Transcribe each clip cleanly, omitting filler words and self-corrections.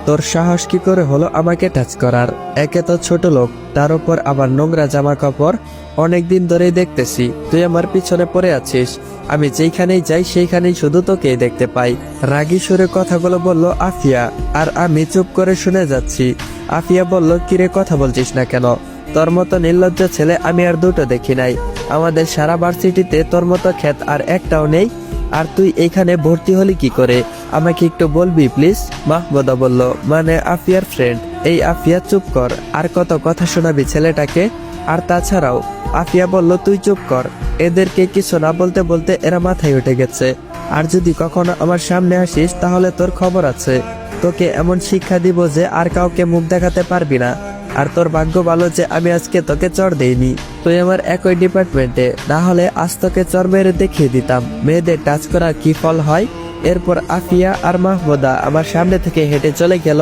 তোর সাহস কি করে হলো আমাকে টাচ করার? একে তো ছোট লোক, তার উপর আবার নোংরা জামা কাপড়। অনেকদিন ধরেই দেখতেছি তুই আমার পিছনে পড়ে আছিস। আমি যেখানেই যাই সেইখানেই শুধু তোকেই দেখতে পাই। রাগী সুরে কথাগুলো বলল আফিয়া, আর আমি চুপ করে শুনে যাচ্ছি। আফিয়া বলল, কিরে কথা বলছিস না কেন? তোর মতো নির্লজ্জ ছেলে আমি আর দুটো দেখি নাই। আমাদের সারা ভার্সিটিতে তোর মতো ক্ষেত আর একটাও নেই। আর তুই এখানে ভর্তি হলি কি করে? আমাকে একটু বলবি প্লিজ? মাহমুদা বলল, মানে আফিয়ার ফ্রেন্ড। এই আফিয়া চুপ কর, আর কত কথা শোনাবি ছেলেটাকে? আর তাছাড়াও আফিয়া বলল, তুই চুপ কর। এদেরকে কিছু না বলতে বলতে এরা মাথায় উঠে গেছে। আর যদি কখনো আমার সামনে আসিস তাহলে তোর খবর আছে। তোকে এমন শিক্ষা দিব যে আর কাউকে মুখ দেখাতে পারবি না। আর তোর ভাগ্য ভালো যে আমি আজকে তোকে চড় দেইনি। তুই আমার একই ডিপার্টমেন্টে, না হলে আজ তোকে চড় মেরে দেখিয়ে দিতাম মেয়েদের টাচ করা কি ফল হয়। এরপর আফিয়া আর মাহমুদা আমার সামনে থেকে হেঁটে চলে গেল।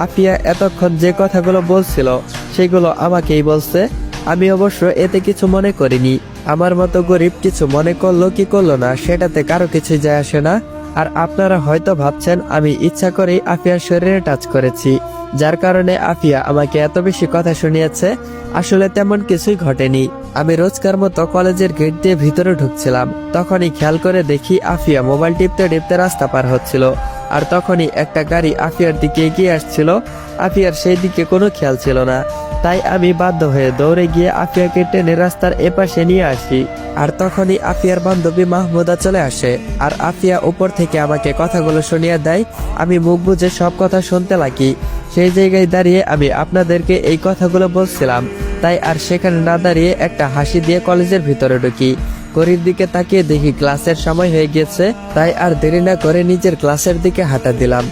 আফিয়া এতক্ষণ যে কথাগুলো বলছিল সেগুলো আমাকেই বলছে। আমি অবশ্য এতে কিছু মনে করিনি। আমার মতো গরিব কিছু মনে করলো কি করলো না সেটাতে কারো কিছু যায় আসে না। আর আপনারা হয়তো ভাবছেন আমি ইচ্ছা করেই আফিয়ার শরীরে টাচ করেছি, যার কারণে আফিয়া আমাকে এত বেশি কথা শুনিয়েছে। আসলে তেমন কিছুই ঘটেনি। আমি রোজকার মতো কলেজের গেট দিয়ে ভিতরে ঢুকছিলাম, তখনই খেয়াল করে দেখি আফিয়া মোবাইল টিপতে টিপতে রাস্তা পার হচ্ছিল। আর তখনই একটা গাড়ি আফিয়ার দিকে এগিয়ে আসছিল। আফিয়ার সেই দিকে কোনো খেয়াল ছিল না, তাই আমি বাধ্য হয়ে দৌড়ে গিয়ে আফিয়াকে টেনে রাস্তার এপাশে নিয়ে আসি। আর তখনই আফিয়ার বান্ধবী মাহমুদা চলে আসে, আর আফিয়া উপর থেকে আমাকে কথাগুলো শুনিয়ে দেয়। আমি মুখ বুজে সব কথা শুনতে লাগি। সেই জায়গায় দাঁড়িয়ে আমি আপনাদেরকে এই কথাগুলো বলছিলাম, তাই আর সেখানে না দাঁড়িয়ে একটা হাসি দিয়ে কলেজের ভিতরে ঢুকি। ঘড়ির দিকে তাকিয়ে দেখি ক্লাসের সময় হয়ে গেছে, তাই আর দেরি না করে নিজের ক্লাসের দিকে হাঁটা দিলাম।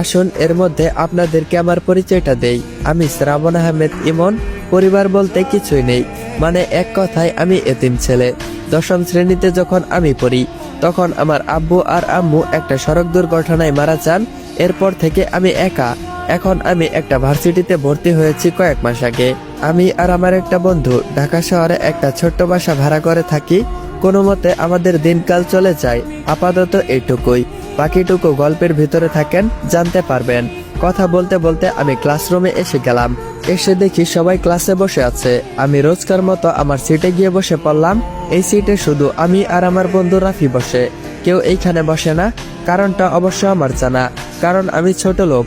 আসুন এর মধ্যে আপনাদেরকে আমার পরিচয়টা দেই। আমি শ্রাবণ আহমেদ ইমন। পরিবার বলতে কিছুই নেই, মানে এক কথায় আমি এতিম ছেলে। দশম শ্রেণীতে যখন আমি পড়ি তখন আমার আব্বু আর আম্মু একটা সড়ক দুর্ঘটনায় মারা যান। এরপর থেকে আমি একা। এখন আমি একটা ভার্সিটিতে ভর্তি হয়েছি কয়েক মাস আগে। আমি আর আমার একটা বন্ধু ঢাকা শহরে একটা ছোট্ট বাসা ভাড়া করে থাকি। কোনো মতে আমাদের দিনকাল চলে যায়। আপাতত এইটুকুই, বাকিটুকু গল্পের ভিতরে থাকেন, জানতে পারবেন। কথা বলতে বলতে আমি ক্লাসরুমে এসে গেলাম। এসে দেখি সবাই ক্লাসে বসে আছে। আমি রোজকার মতো আমার সিটে গিয়ে বসে পড়লাম। এই সিটে শুধু আমি আর আমার বন্ধু রাফি বসে, কেউ এইখানে বসে না। কারণটা অবশ্য আমার জানা, কারণ আমি ছোট লোক।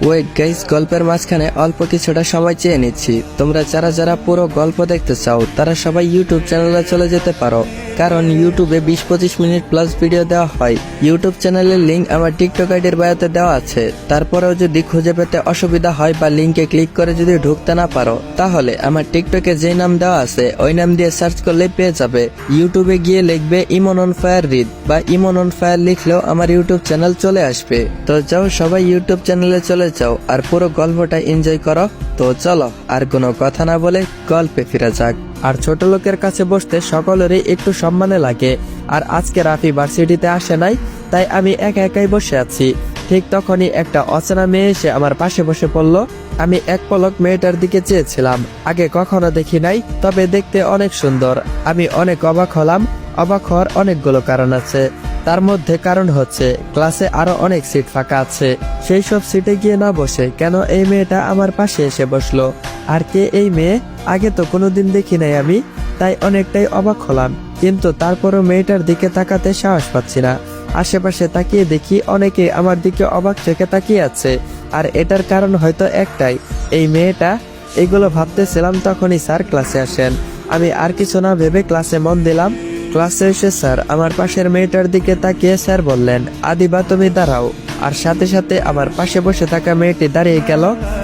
ওয়েট গাইস, গল্পের মাঝখানে অল্প কিছুটা সময় চেয়ে নিচ্ছি। তোমরা যারা যারা পুরো গল্প দেখতে চাও তারা সবাই ইউটিউব চ্যানেলে চলে যেতে পারো, কারণ ইউটিউবে 20-25 মিনিট প্লাস ভিডিও দেওয়া হয়। ইউটিউব চ্যানেলের লিংক আমার টিকটক আইডির বায়োতে দেওয়া আছে। তারপরেও যদি খুঁজে পেতে অসুবিধা হয় বা লিংকে ক্লিক করে যদি ঢুকতে না পারো, তাহলে আমার টিকটকে যে নাম দেওয়া আছে ওই নাম দিয়ে সার্চ করলে পেয়ে যাবে। ইউটিউবে গিয়ে লিখবে ইমন অন ফায়ার রিড বা ইমন অন ফায়ার, লিখলেও আমার ইউটিউব চ্যানেল চলে আসবে। তো যাও সবাই ইউটিউব চ্যানেলে চলে যাও আর পুরো গল্পটা এনজয় করো। তো চলো আর কোনো কথা না বলে গল্পে ফিরে যাক। আর ছোট লোকের কাছে বসতে সকলেরই একটু সম্মানে লাগে। আর আজকে রাফি ভার্সিটিতে আসে নাই, তাই আমি একা একাই বসে আছি। ঠিক তখনই একটা অচেনা মেয়ে এসে আমার পাশে বসে পড়ল। আমি এক পলক মেয়েটার দিকে চেয়েছিলাম। আগে কখনো দেখি নাই, তবে দেখতে অনেক সুন্দর। আমি অনেক অবাক হলাম। অবাক হওয়ার অনেকগুলো কারণ আছে। তার মধ্যে কারণ হচ্ছে ক্লাসে আরো অনেক সিট ফাঁকা আছে। সেই সব সিটে গিয়ে না বসে কেন এই মেয়েটা আমার পাশে এসে বসলো? আর কে এই মেয়ে? আগে তো কোনোদিন দেখি নাই আমি, তাই অনেকটাই অবাক হলাম। কিন্তু তারপরও মেয়েটার দিকে তাকাতে সাহস পাচ্ছি না। আশেপাশে তাকিয়ে দেখি অনেকে আমার দিকে অবাক চোখে তাকিয়ে আছে। আর এটার কারণ হয়তো একটাই, এই মেয়েটা। এগুলো ভাবতেছিলাম তখনই স্যার ক্লাসে আসেন। আমি আর কিছু না ভেবে ক্লাসে মন দিলাম। ক্লাসে এসে স্যার আমার পাশের মেয়েটার দিকে তাকিয়ে স্যার বললেন, আদিবা তুমি দাঁড়াও। আর সাথে সাথে আমার পাশে বসে থাকা মেয়েটি দাঁড়িয়ে গেল।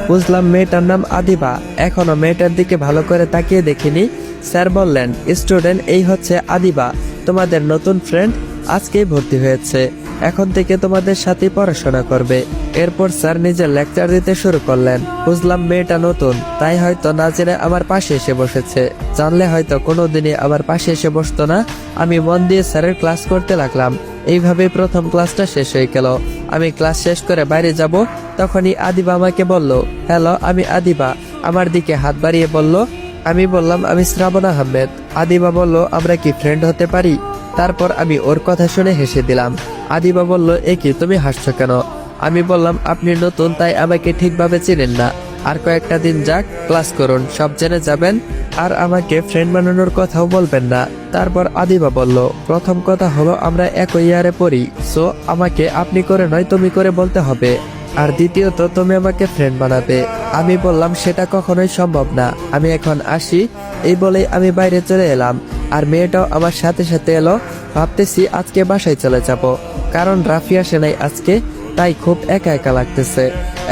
বুঝলাম মেয়েটার নাম আদিবা। এখনো মেয়েটার দিকে ভালো করে তাকিয়ে দেখিনি। স্যার বললেন, স্টুডেন্ট, এই হচ্ছে আদিবা, তোমাদের নতুন ফ্রেন্ড, আজকেই ভর্তি হয়েছে। এখন থেকে তোমাদের সাথে পড়াশোনা করবে। এরপর স্যার নিজের লেকচার দিতে শুরু করলেন। বুঝলাম মেয়েটা নতুন, তাই হয়তো না জেনে আমার পাশে এসে বসেছে। জানলে হয়তো কোনোদিনই আমার পাশে এসে বসতো না। আমি মন দিয়ে স্যারের ক্লাস করতে লাগলাম। এইভাবে প্রথম ক্লাসটা শেষ হয়ে গেল। আমি ক্লাস শেষ করে বাইরে যাব, তখনই আদিবা আমাকে বলল, হ্যালো, আমি আদিবা। আমার দিকে হাত বাড়িয়ে বলল। আমি বললাম, আমি শ্রাবণ আহমেদ। আদিবা বলল, আমরা কি ফ্রেন্ড হতে পারি? তারপর আমি ওর কথা শুনে হেসে দিলাম। আদিবা বলল, এ কি, তুমি হাসছো কেন? আমি বললাম, আপনি নতুন তাই আমাকে ঠিকভাবে চিনেন না, আর কয়েকটা দিন যাক, ক্লাস করুন, সব জেনে যাবেন, আর আমাকে ফ্রেন্ড বানানোর কথাও বলবেন না। তারপর আদিবা বলল, প্রথম কথা হলো আমরা একই ইয়ারে পড়ি, সো আমাকে আপনি করে নয় তুমি করে বলতে হবে, আর দ্বিতীয়ত তুমি আমাকে ফ্রেন্ড বানাবে। আমি বললাম, সেটা কখনোই সম্ভব না, আমি এখন আসি। এই বলেই আমি বাইরে চলে এলাম, আর মেয়েটাও আমার সাথে সাথে এলো। ভাবতেছি আজকে বাসায় চলে যাব, কারণ রাফি আসে নাই আজকে, তাই খুব একা একা লাগতেছে।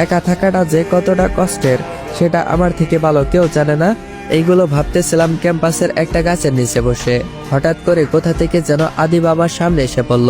একা থাকাটা যে কতটা কষ্টের সেটা আমার থেকে ভালো কেউ জানে না। এইগুলো ভাবতেছিলাম ক্যাম্পাসের একটা গাছের নিচে বসে, হঠাৎ করে কোথা থেকে যেন আদিবা আমার সামনে এসে পড়ল।